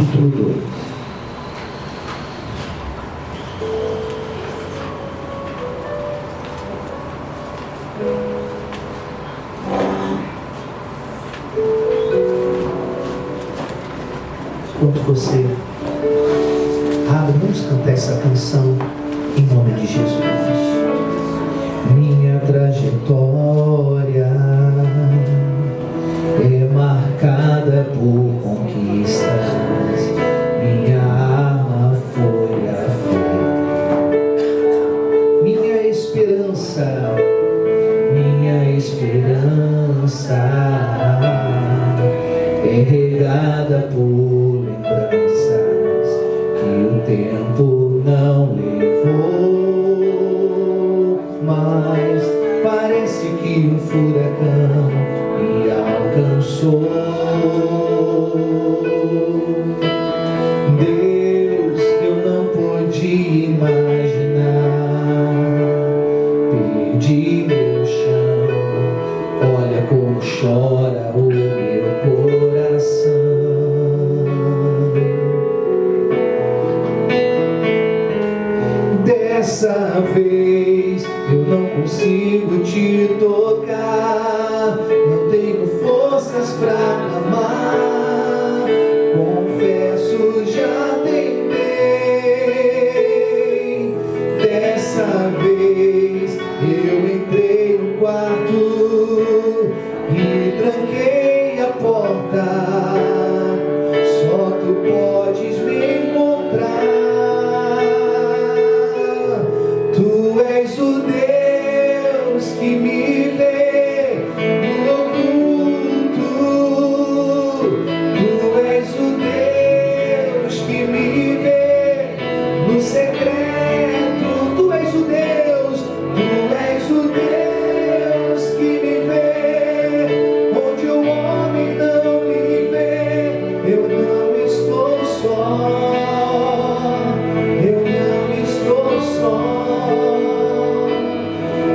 capítulo 2. Enquanto você abre, vamos cantar essa canção em nome de Jesus. Minha trajetória é marcada por conquistas, minha arma foi a fé. Minha esperança é regada por lembranças que o tempo não levou, mas parece que um furacão me alcançou. Deus, eu não pude imaginar, perdi meu chão, olha como chora o meu coração. Dessa vez eu não consigo te tocar, não tenho forças pra clamar, confesso, já tentei. Dessa vez eu entrei no quarto e tranquei a porta, só tu podes me encontrar. Tu és o Deus que me vê no oculto, tu és o Deus que me vê no secreto, tu és o Deus que me vê onde o homem não me vê. Eu não estou só, eu não estou só.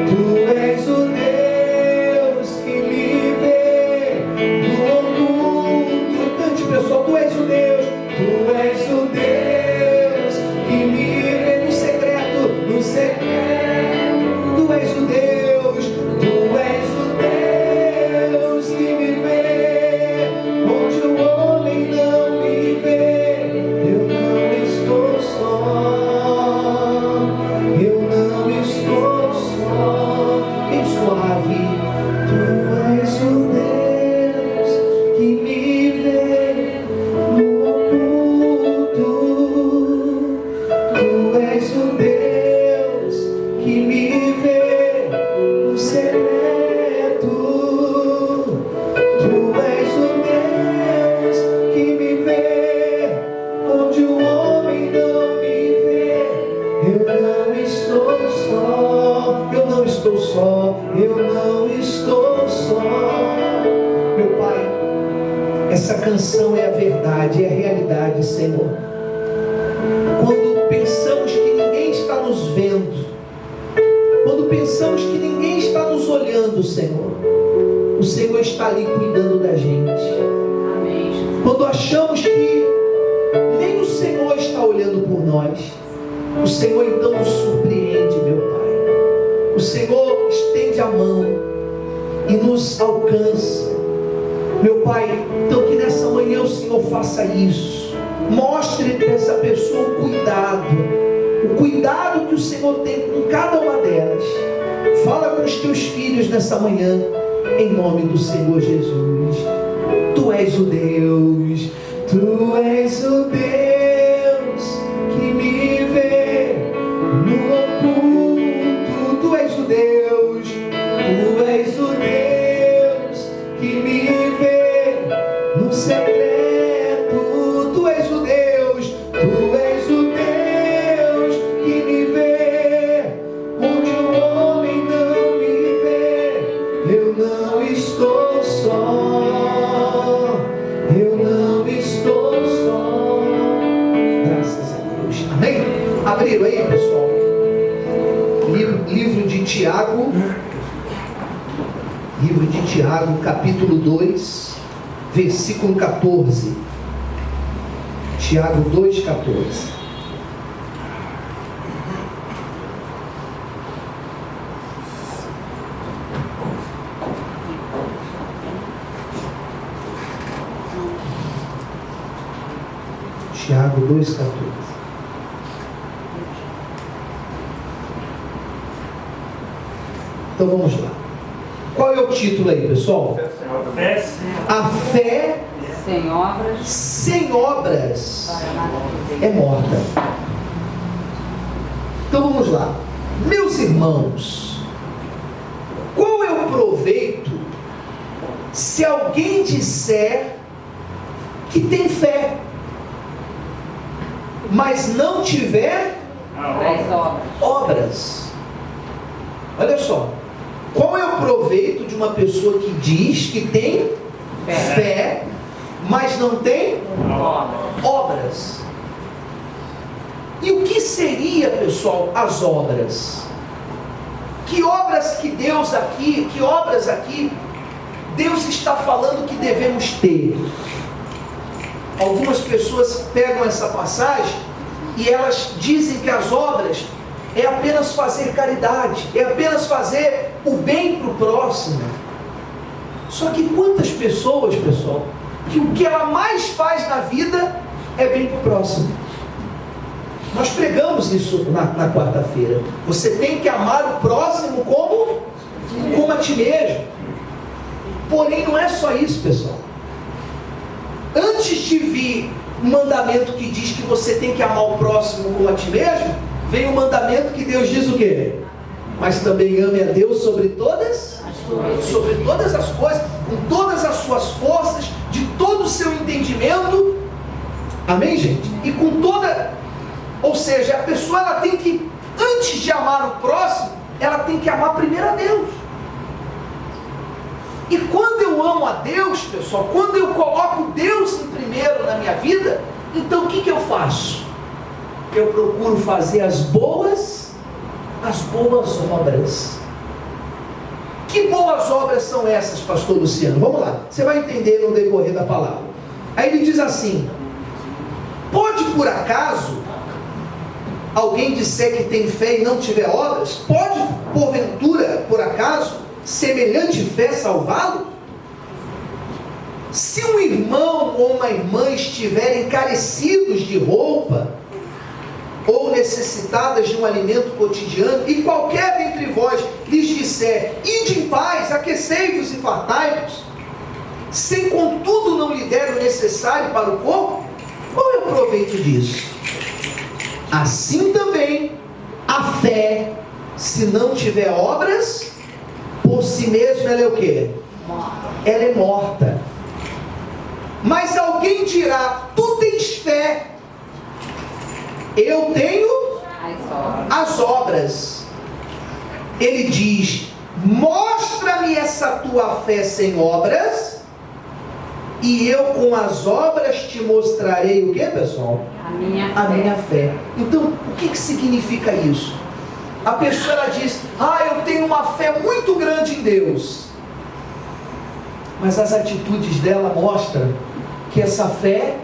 Tu és o Deus que me vê no oculto. Cante, pessoal, tu és o Deus que me vê no secreto, no secreto. Tu és o Deus que me vê onde o homem não me vê. Eu não estou só, eu não estou só. Bem suave. Tu és o Deus que me vê no oculto, tu és o Deus que me vê no secreto, tu és o Deus que me vê onde o homem não me vê. Eu não estou só, eu não estou só, eu não estou só. Meu Pai, essa canção é a verdade, é a realidade, Senhor. Quando pensamos que ninguém está nos vendo, quando pensamos que ninguém está nos olhando, Senhor, o Senhor está ali cuidando da gente. Amém. Quando achamos que nem o Senhor está olhando por nós, o Senhor então nos surpreende, meu Pai. O Senhor estende a mão e nos alcança. Meu Pai, então que nessa manhã o Senhor faça isso. Mostre para essa pessoa o cuidado que o Senhor tem com cada uma delas. Fala com os teus filhos nessa manhã, em nome do Senhor Jesus. Tu és o Deus que me vê no oculto. Tu és o Deus que me vê no secreto. Tu és o Deus que me vê onde o homem não me vê. Eu não estou só, eu não estou só. Graças a Deus. Amém? Abriram aí, pessoal? Livro de Tiago. Livro de Tiago, capítulo 2, versículo 14. Tiago 2,14. Tiago 2,14. Então vamos lá. Qual é o título aí, pessoal? A fé sem obras é morta. Então vamos lá. Meus irmãos, qual é o proveito se alguém disser que tem fé, mas não tiver obras? Olha só. Qual é o proveito de uma pessoa que diz que tem fé, mas não tem obras? E o que seria, pessoal, as obras? Que obras aqui Deus está falando que devemos ter? Algumas pessoas pegam essa passagem e elas dizem que as obras é apenas fazer caridade, é apenas fazer o bem para o próximo. Só que quantas pessoas, pessoal, que o que ela mais faz na vida é bem para o próximo? Nós pregamos isso na quarta-feira. Você tem que amar o próximo como a ti mesmo. Porém, não é só isso, pessoal. Antes de vir um mandamento que diz que você tem que amar o próximo como a ti mesmo, vem um mandamento que Deus diz o quê? Mas também ame a Deus sobre todas as coisas, com todas as suas forças, de todo o seu entendimento. Amém, gente? E com toda... Ou seja, a pessoa ela tem que, antes de amar o próximo, ela tem que amar primeiro a Deus. E quando eu amo a Deus, pessoal, quando eu coloco Deus em primeiro na minha vida, então o que eu faço? Eu procuro fazer as boas obras. Que boas obras são essas, pastor Luciano? Vamos lá, você vai entender no decorrer da palavra. Aí ele diz assim: pode por acaso alguém disser que tem fé e não tiver obras? Pode porventura, por acaso, semelhante fé salvá-lo? Se um irmão ou uma irmã estiverem carecidos de roupa, ou necessitadas de um alimento cotidiano, e qualquer dentre vós lhes disser: ide em paz, aquecei-vos e fartai-vos, sem contudo não lhe der o necessário para o corpo, qual é o proveito disso? Assim também a fé, se não tiver obras, por si mesma ela é o quê? Ela é morta. Mas alguém dirá: tu tens fé, eu tenho as obras. Ele diz: mostra-me essa tua fé sem obras, e eu com as obras te mostrarei o que, pessoal? A minha fé. Então, o que significa isso? A pessoa ela diz: eu tenho uma fé muito grande em Deus, mas as atitudes dela mostram que essa fé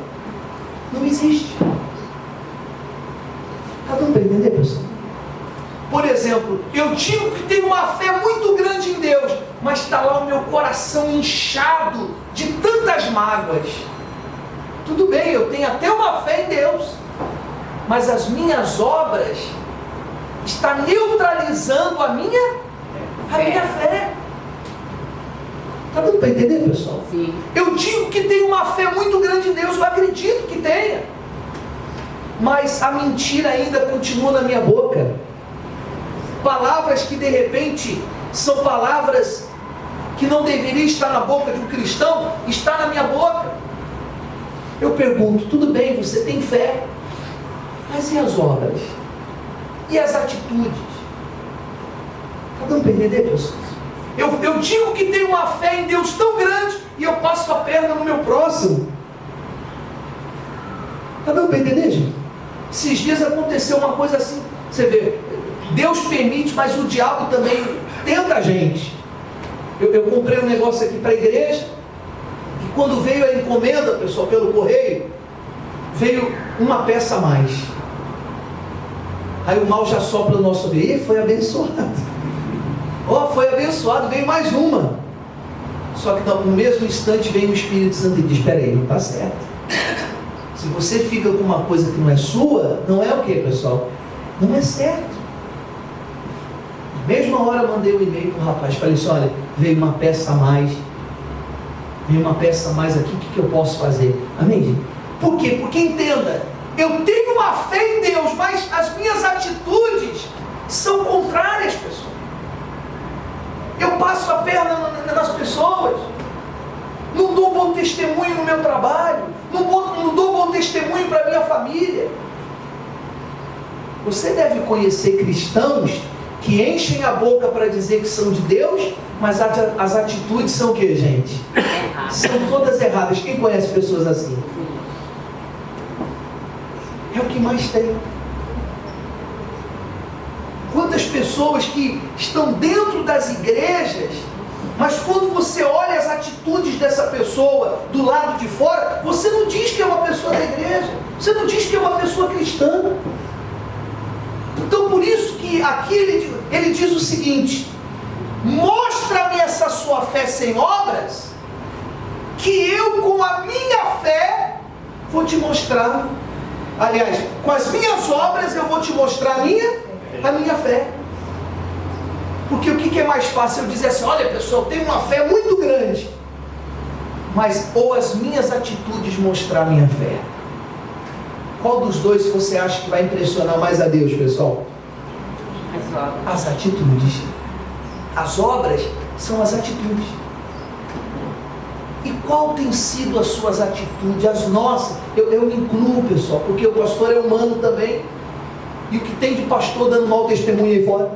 não existe. Está dando para entender, pessoal? Por exemplo, eu digo que tenho uma fé muito grande em Deus, mas está lá o meu coração inchado de tantas mágoas. Tudo bem, eu tenho até uma fé em Deus, mas as minhas obras estão neutralizando a minha fé. Está dando para entender, pessoal? Sim. Eu digo que tenho uma fé muito grande em Deus, eu acredito que tenha, mas a mentira ainda continua na minha boca. Palavras que de repente são palavras que não deveriam estar na boca de um cristão, está na minha boca. Eu pergunto: tudo bem, você tem fé, mas e as obras? E as atitudes? Está dando para entender, pessoal? Eu digo que tenho uma fé em Deus tão grande e eu passo a perna no meu próximo. Está dando para entender, gente? Esses dias aconteceu uma coisa assim. Você vê, Deus permite, mas o diabo também tenta a gente. Eu comprei um negócio aqui para a igreja, e quando veio a encomenda, pessoal, pelo correio, veio uma peça a mais. Aí o mal já sopra no nosso meio, foi abençoado. Foi abençoado, veio mais uma. Só que no mesmo instante vem o Espírito Santo e diz: espera aí, não está certo. Se você fica com uma coisa que não é sua, não é o que, pessoal? Não é certo. Na mesma hora eu mandei um e-mail para o rapaz, falei assim: olha, veio uma peça a mais. Veio uma peça a mais aqui, o que eu posso fazer? Amém? Por quê? Porque entenda, eu tenho uma fé em Deus, mas as minhas atitudes são contrárias, pessoal. Eu passo a perna nas pessoas, não dou bom testemunho no meu trabalho, não dou bom testemunho para a minha família. Você deve conhecer cristãos que enchem a boca para dizer que são de Deus, mas as atitudes são o que, gente? São todas erradas. Quem conhece pessoas assim? É o que mais tem. Quantas pessoas que estão dentro das igrejas, mas quando você olha as atitudes dessa pessoa do lado de fora, você não diz que é uma pessoa da igreja, você não diz que é uma pessoa cristã. Então por isso que aqui ele diz o seguinte: mostra-me essa sua fé sem obras, que eu com a minha fé vou te mostrar. Aliás, com as minhas obras eu vou te mostrar a minha fé. Porque o que é mais fácil? Eu dizer assim: olha pessoal, eu tenho uma fé muito grande, mas ou as minhas atitudes mostrar a minha fé? Qual dos dois você acha que vai impressionar mais a Deus, pessoal? As atitudes. As obras são as atitudes. E qual tem sido as suas atitudes, as nossas? Eu me incluo, pessoal, porque o pastor é humano também. E o que tem de pastor dando mau testemunho aí fora?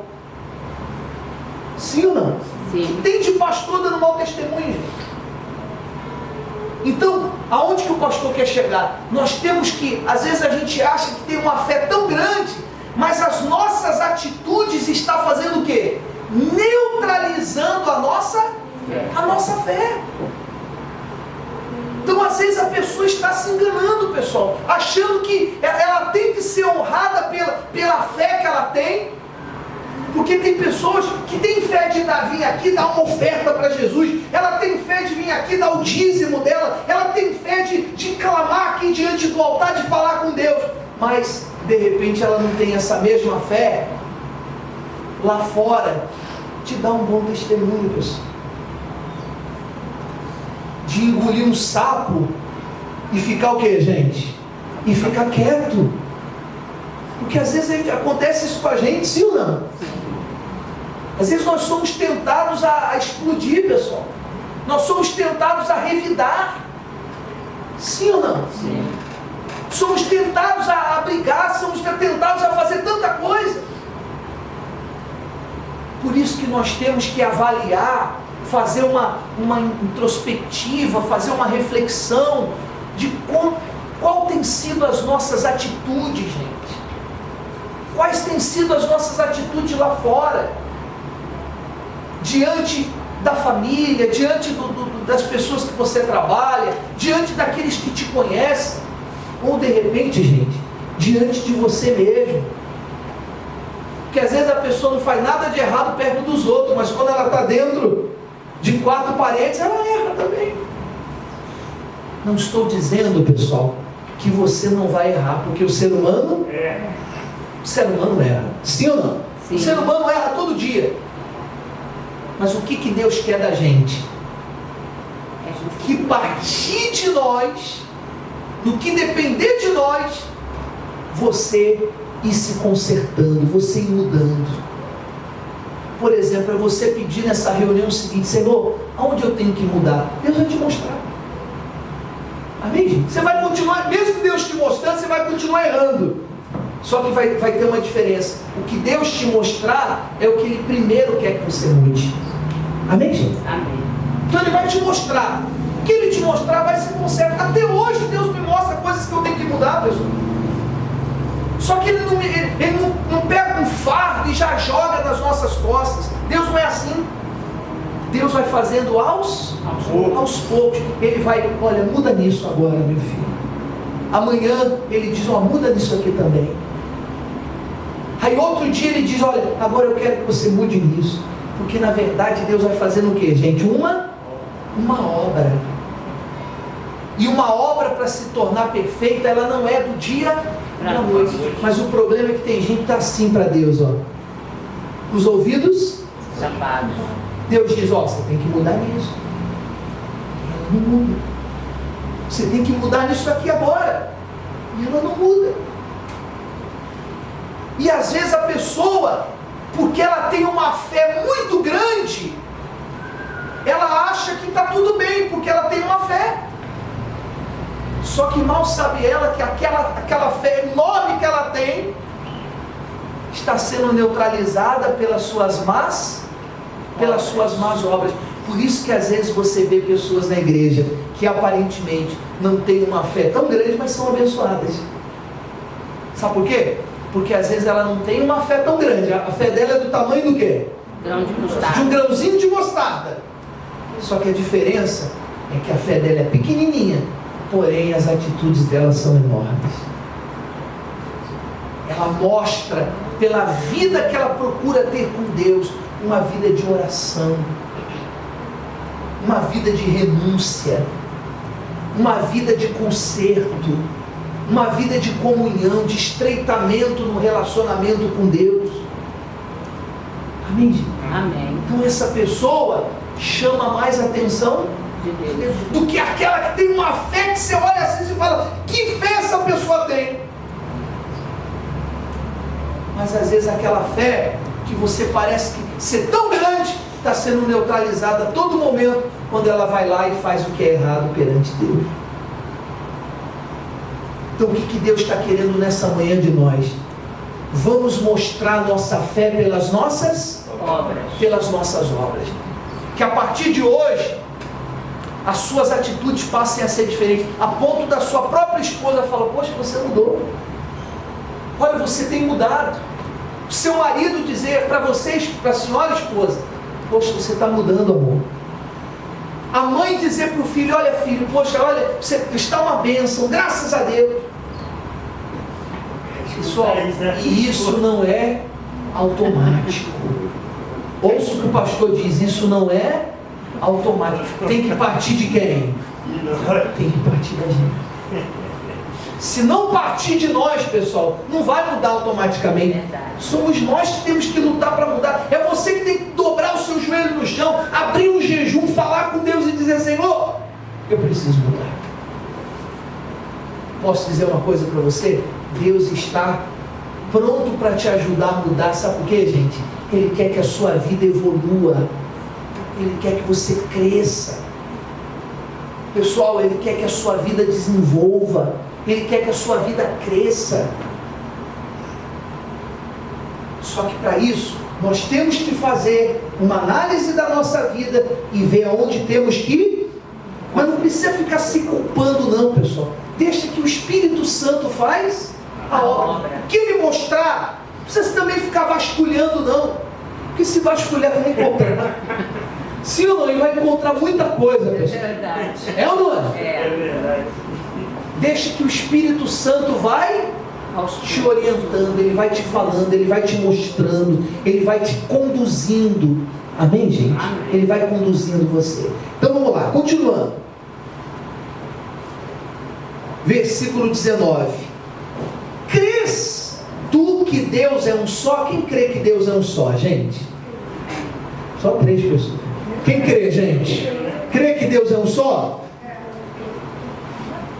Sim ou não? Sim. O que tem de pastor dando mau testemunho, gente? Então, aonde que o pastor quer chegar? Nós temos que, às vezes a gente acha que tem uma fé tão grande, mas as nossas atitudes estão fazendo o quê? Neutralizando a nossa fé. Então, às vezes a pessoa está se enganando, pessoal, achando que ela tem que ser honrada pela fé que ela tem. Porque tem pessoas que têm fé de vir aqui dar uma oferta para Jesus, ela tem fé de vir aqui dar o dízimo dela, ela tem fé de clamar aqui diante do altar, de falar com Deus, mas de repente ela não tem essa mesma fé lá fora de dar um bom testemunho, pessoal, de engolir um sapo e ficar o que, gente? E ficar quieto. Porque às vezes acontece isso com a gente, sim ou não? Às vezes nós somos tentados a explodir, pessoal. Nós somos tentados a revidar. Sim ou não? Sim. Somos tentados a brigar, somos tentados a fazer tanta coisa. Por isso que nós temos que avaliar, fazer uma introspectiva, fazer uma reflexão de qual tem sido as nossas atitudes, gente. Quais têm sido as nossas atitudes lá fora? Diante da família, diante das pessoas que você trabalha, diante daqueles que te conhecem, ou de repente, gente, diante de você mesmo. Porque às vezes a pessoa não faz nada de errado perto dos outros, mas quando ela está dentro de quatro paredes, ela erra também. Não estou dizendo, pessoal, que você não vai errar, porque o ser humano erra. Sim ou não? Sim. O ser humano erra todo dia. Mas o que Deus quer da gente? Que partir de nós, no que depender de nós, você ir se consertando, você ir mudando. Por exemplo, é você pedir nessa reunião o seguinte: Senhor, aonde eu tenho que mudar? Deus vai te mostrar. Amém, gente? Você vai continuar, mesmo Deus te mostrando, você vai continuar errando. Só que vai ter uma diferença. O que Deus te mostrar é o que Ele primeiro quer que você mude. Amém, gente? Amém. Então Ele vai te mostrar. O que Ele te mostrar vai ser conserto. Até hoje Deus me mostra coisas que eu tenho que mudar, pessoal. Só que Ele não pega um fardo e já joga nas nossas costas. Deus não é assim. Deus vai fazendo aos poucos. Ele vai, olha, muda nisso agora, meu filho. Amanhã ele diz, muda nisso aqui também. Aí outro dia ele diz, olha, agora eu quero que você mude nisso. Porque na verdade Deus vai fazendo o quê, gente? Uma obra. E uma obra, para se tornar perfeita, ela não é do dia para a noite. Mas o problema é que tem gente que está assim para Deus, os ouvidos tapados. Deus diz, você tem que mudar nisso. Ela não muda. Você tem que mudar nisso aqui agora. E ela não muda. E às vezes a pessoa, porque ela tem uma fé muito grande, ela acha que está tudo bem, porque ela tem uma fé. Só que mal sabe ela que aquela fé enorme que ela tem está sendo neutralizada pelas suas más obras. Por isso que às vezes você vê pessoas na igreja que aparentemente não têm uma fé tão grande, mas são abençoadas. Sabe por quê? Porque às vezes ela não tem uma fé tão grande. A fé dela é do tamanho do quê? Grão de mostarda. De um grãozinho de mostarda. Só que a diferença é que a fé dela é pequenininha, porém as atitudes dela são enormes. Ela mostra, pela vida que ela procura ter com Deus, uma vida de oração, uma vida de renúncia, uma vida de conserto, uma vida de comunhão, de estreitamento no relacionamento com Deus. Amém, gente? Amém. Então essa pessoa chama mais atenção de Deus do que aquela que tem uma fé que você olha assim e fala, que fé essa pessoa tem? Mas às vezes aquela fé que você parece que ser tão grande, está sendo neutralizada a todo momento, quando ela vai lá e faz o que é errado perante Deus. Então o que Deus está querendo nessa manhã de nós? Vamos mostrar nossa fé pelas nossas obras. Que a partir de hoje, as suas atitudes passem a ser diferentes, a ponto da sua própria esposa falar, poxa, você mudou. Olha, você tem mudado. O seu marido dizer para vocês, para a senhora esposa, poxa, você está mudando, amor. A mãe dizer para o filho, olha filho, poxa, olha, você está uma bênção, graças a Deus. Pessoal, e isso não é automático. Ouça o que o pastor diz, isso não é automático. Tem que partir de quem? Tem que partir da gente. Se não partir de nós, pessoal, não vai mudar automaticamente. Somos nós que temos que lutar para mudar. É você que tem que dobrar o seu joelho no chão, abrir um jejum, falar com Deus e dizer, Senhor, eu preciso mudar. Posso dizer uma coisa para você? Deus está pronto para te ajudar a mudar. Sabe por quê, gente? Ele quer que a sua vida evolua. Ele quer que você cresça. Pessoal, Ele quer que a sua vida desenvolva. Ele quer que a sua vida cresça. Só que para isso, nós temos que fazer uma análise da nossa vida e ver aonde temos que ir. Mas não precisa ficar se culpando não, pessoal. Deixa que o Espírito Santo faz a obra. O que Ele mostrar, não precisa também ficar vasculhando não. Porque se vasculhar vai encontrar. Sim ou não? Ele vai encontrar muita coisa, pessoal. É verdade. É ou não é? É verdade. Deixa que o Espírito Santo vai te orientando, Ele vai te falando, Ele vai te mostrando, Ele vai te conduzindo. Amém, gente? Amém. Ele vai conduzindo você. Então vamos lá, continuando. Versículo 19. Crês tu que Deus é um só? Quem crê que Deus é um só, gente? Só 3 pessoas. Quem crê, gente? Crê que Deus é um só?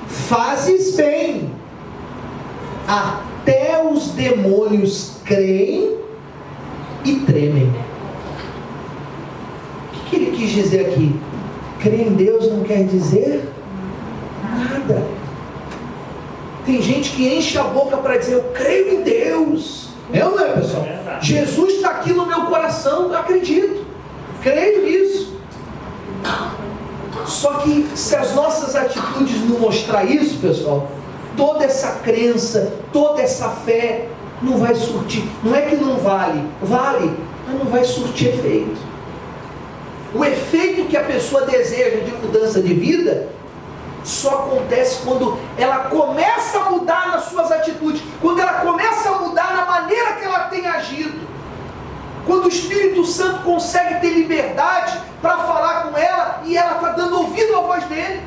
Fazes bem. Até os demônios creem e tremem. O que ele quis dizer aqui? Crer em Deus não quer dizer nada. Tem gente que enche a boca para dizer, eu creio em Deus. É ou não é, pessoal? Jesus está aqui no meu coração, eu acredito. Creio nisso. Só que se as nossas atitudes não mostrar isso, pessoal, toda essa crença, toda essa fé não vai surtir. Não é que não vale, vale, mas não vai surtir efeito. O efeito que a pessoa deseja de mudança de vida só acontece quando ela começa a mudar nas suas atitudes, quando ela começa a mudar na maneira que ela tem agido, quando o Espírito Santo consegue ter liberdade para falar com ela e ela está dando ouvido à voz dele.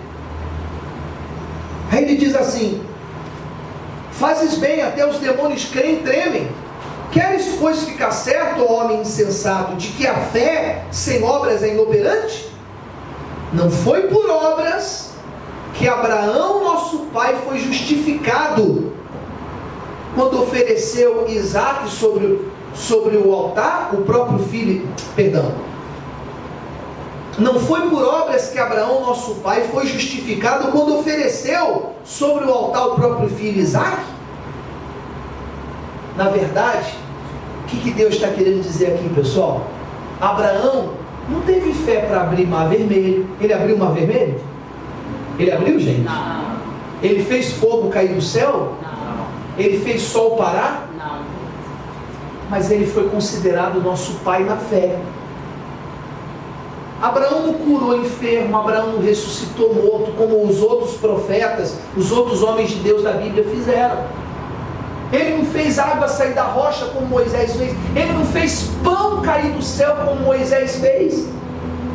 Aí ele diz assim: fazes bem, até os demônios creem e tremem. Queres, pois, ficar certo, ó homem insensato, de que a fé sem obras é inoperante? Não foi por obras que Abraão, nosso pai, foi justificado quando ofereceu Isaque sobre o altar, o próprio filho, não foi por obras que Abraão, nosso pai, foi justificado quando ofereceu sobre o altar o próprio filho Isaque? Na verdade, o que Deus está querendo dizer aqui, pessoal? Abraão não teve fé para abrir mar vermelho. Ele abriu o mar vermelho? Ele abriu, gente? Não. Ele fez fogo cair do céu? Não. Ele fez sol parar? Não. Mas ele foi considerado nosso pai na fé. Abraão não curou enfermo, Abraão não ressuscitou morto, como os outros profetas, os outros homens de Deus da Bíblia fizeram. Ele não fez água sair da rocha como Moisés fez. Ele não fez pão cair do céu como Moisés fez.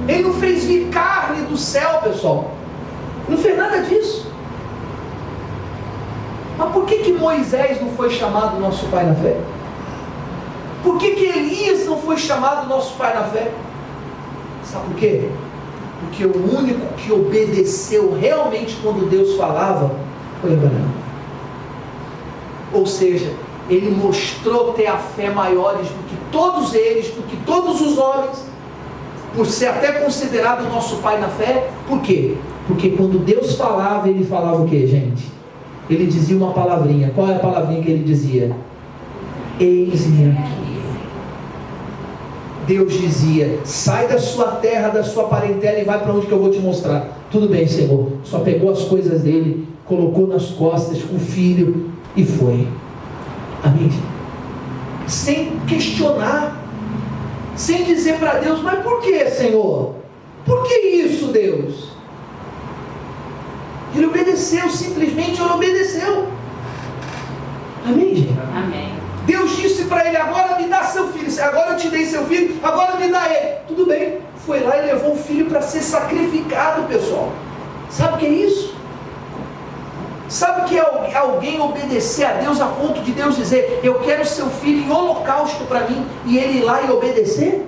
Ele não fez vir carne do céu, pessoal. Não fez nada disso. Mas por que Moisés não foi chamado nosso pai na fé? Por que Elias não foi chamado nosso pai na fé? Sabe por quê? Porque o único que obedeceu realmente quando Deus falava foi Abraão. Ou seja, ele mostrou ter a fé maiores do que todos eles, do que todos os homens, por ser até considerado nosso pai na fé. Por quê? Porque quando Deus falava, ele falava o quê, gente? Ele dizia uma palavrinha. Qual é a palavrinha que ele dizia? Eis-me aqui. Deus dizia: sai da sua terra, da sua parentela e vai para onde que eu vou te mostrar. Tudo bem, Senhor. Só pegou as coisas dele, colocou nas costas com o filho e foi. Amém? Sem questionar, sem dizer para Deus: mas por que, Senhor? Por que isso, Deus? Ele obedeceu, simplesmente ele obedeceu. Amém, gente? Amém. Deus disse para ele: agora me dá seu filho. Agora eu te dei seu filho, agora me dá ele. Tudo bem. Foi lá e levou o filho para ser sacrificado, pessoal. Sabe o que é isso? Sabe o que é alguém obedecer a Deus a ponto de Deus dizer: eu quero seu filho em holocausto para mim, e ele ir lá e obedecer?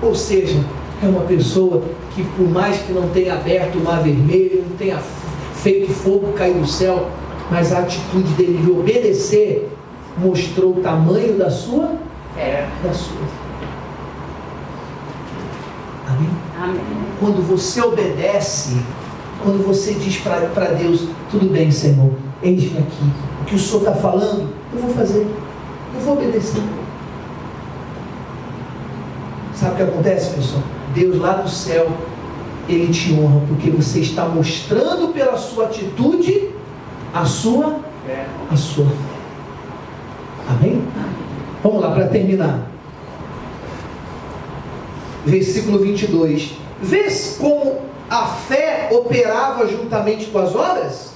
Ou seja, é uma pessoa que, por mais que não tenha aberto o mar vermelho, não tenha feito fogo cair do céu, mas a atitude dele de obedecer mostrou o tamanho da sua fé. Amém? Amém. Quando você obedece, quando você diz para Deus: tudo bem, Senhor, eis-me aqui, o que o Senhor está falando, eu vou fazer, eu vou obedecer. Sabe o que acontece, pessoal? Deus lá do céu, Ele te honra, porque você está mostrando pela sua atitude a sua fé. Amém? Vamos lá, para terminar. Versículo 22. Vês como a fé operava juntamente com as obras?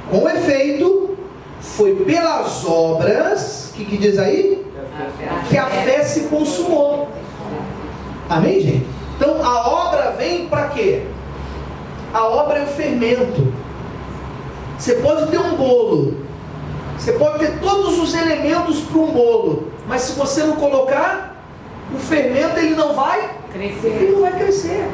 Com efeito, foi pelas obras, que diz aí? Que a fé se consumou. Amém, gente? Então a obra vem para quê? A obra é o fermento. Você pode ter um bolo, você pode ter todos os elementos para um bolo, mas se você não colocar o fermento, ele não vai crescer. Ele não vai crescer.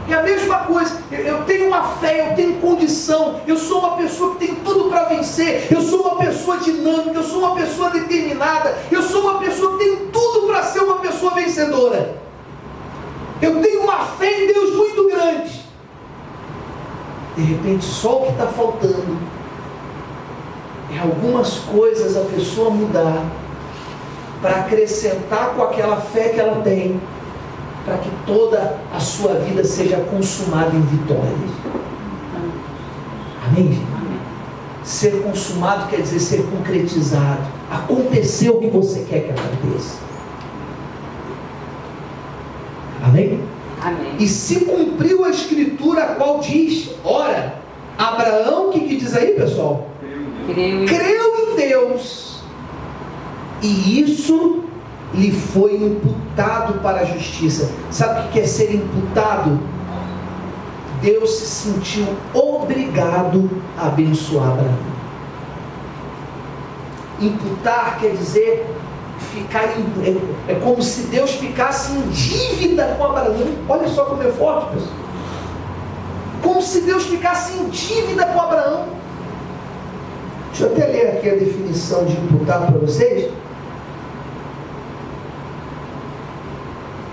É a mesma coisa. Eu tenho uma fé, eu tenho condição, eu sou uma pessoa que tem tudo para vencer, eu sou uma pessoa dinâmica, eu sou uma pessoa determinada, eu sou uma pessoa que tem tudo para ser uma pessoa vencedora. Eu tenho uma fé em Deus muito grande. De repente, só o que está faltando é algumas coisas a pessoa mudar para acrescentar com aquela fé que ela tem, para que toda a sua vida seja consumada em vitória. Amém? Amém? Ser consumado quer dizer ser concretizado. Aconteceu o que você quer que aconteça. Amém? Amém. E se cumpriu a escritura a qual diz, ora, Abraão, o que diz aí, pessoal? Creu em Deus, e isso lhe foi imputado para a justiça. Sabe o que é ser imputado? Deus se sentiu obrigado a abençoar Abraão. Imputar quer dizer ficar é como se Deus ficasse em dívida com Abraão. Olha só como é forte, pessoal. Como se Deus ficasse em dívida com Abraão. Deixa eu até ler aqui a definição de imputar para vocês.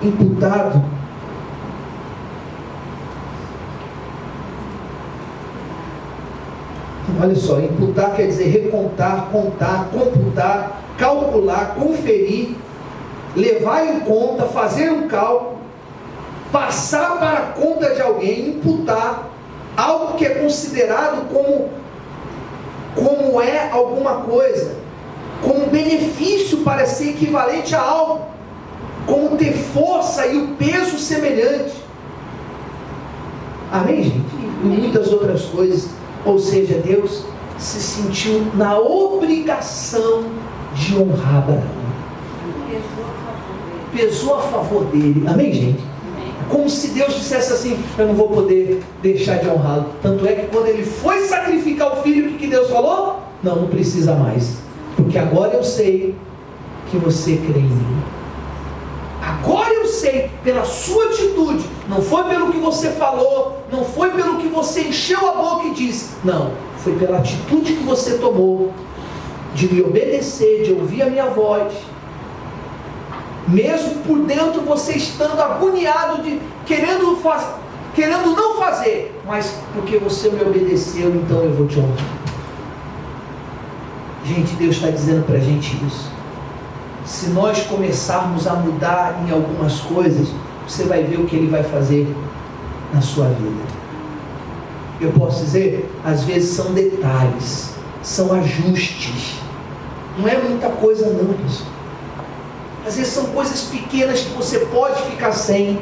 Imputado olha só, imputar quer dizer recontar, contar, computar, calcular, conferir, levar em conta, fazer um cálculo, passar para a conta de alguém, imputar algo que é considerado como é alguma coisa, como benefício para ser equivalente a algo, como ter força e o peso semelhante. Amém, gente? E muitas outras coisas. Ou seja, Deus se sentiu na obrigação de honrar Abraão. Pesou a favor dele. Amém, gente? Como se Deus dissesse assim, eu não vou poder deixar de honrá-lo. Tanto é que quando ele foi sacrificar o filho, o que Deus falou? Não precisa mais. Porque agora eu sei que você crê em mim. Agora eu sei, pela sua atitude, não foi pelo que você falou, não foi pelo que você encheu a boca e disse, não, foi pela atitude que você tomou, de me obedecer, de ouvir a minha voz, mesmo por dentro você estando agoniado, querendo não fazer, mas porque você me obedeceu, então eu vou te honrar. Gente, Deus está dizendo para a gente isso. Se nós começarmos a mudar em algumas coisas, você vai ver o que Ele vai fazer na sua vida. Eu posso dizer, às vezes são detalhes, são ajustes, não é muita coisa não, pessoal. Às vezes são coisas pequenas que você pode ficar sem,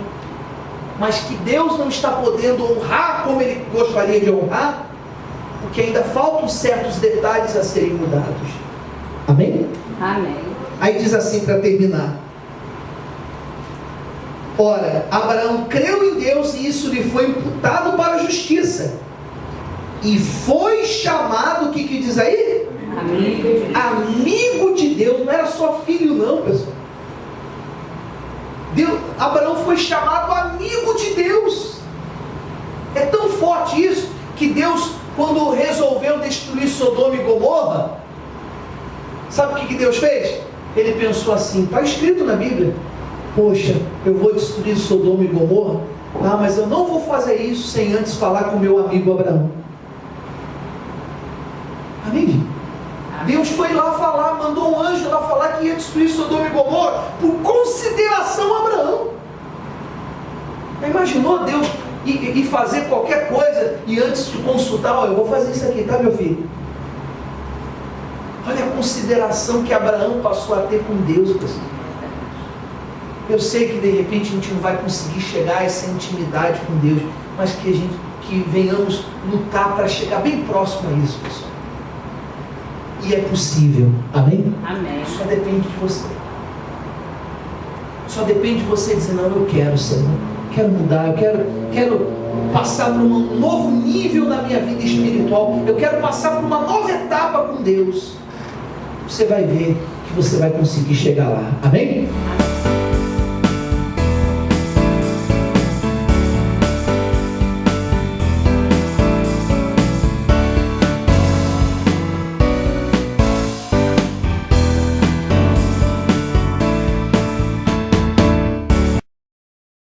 mas que Deus não está podendo honrar como Ele gostaria de honrar, porque ainda faltam certos detalhes a serem mudados. Amém? Amém. Aí diz assim para terminar. Ora, Abraão creu em Deus e isso lhe foi imputado para a justiça. E foi chamado, o que diz aí? Amigo de Deus. Não era só filho não, pessoal. Abraão foi chamado amigo de Deus. É tão forte isso, que Deus, quando resolveu destruir Sodoma e Gomorra, sabe o que Deus fez? Ele pensou assim, está escrito na Bíblia, poxa, eu vou destruir Sodoma e Gomorra, mas eu não vou fazer isso sem antes falar com meu amigo Abraão. Amém? Deus foi lá falar, mandou um anjo lá falar que ia destruir Sodoma e Gomorra, por consideração a Abraão. Imaginou Deus ir fazer qualquer coisa, e antes de consultar, eu vou fazer isso aqui, tá, meu filho? Olha a consideração que Abraão passou a ter com Deus, pessoal. Eu sei que de repente a gente não vai conseguir chegar a essa intimidade com Deus, mas que venhamos lutar para chegar bem próximo a isso, pessoal. E é possível, amém? Amém. Só depende de você. Só depende de você dizer, não, eu quero, Senhor, quero mudar, eu quero passar por um novo nível na minha vida espiritual, eu quero passar por uma nova etapa com Deus. Você vai ver que você vai conseguir chegar lá. Amém?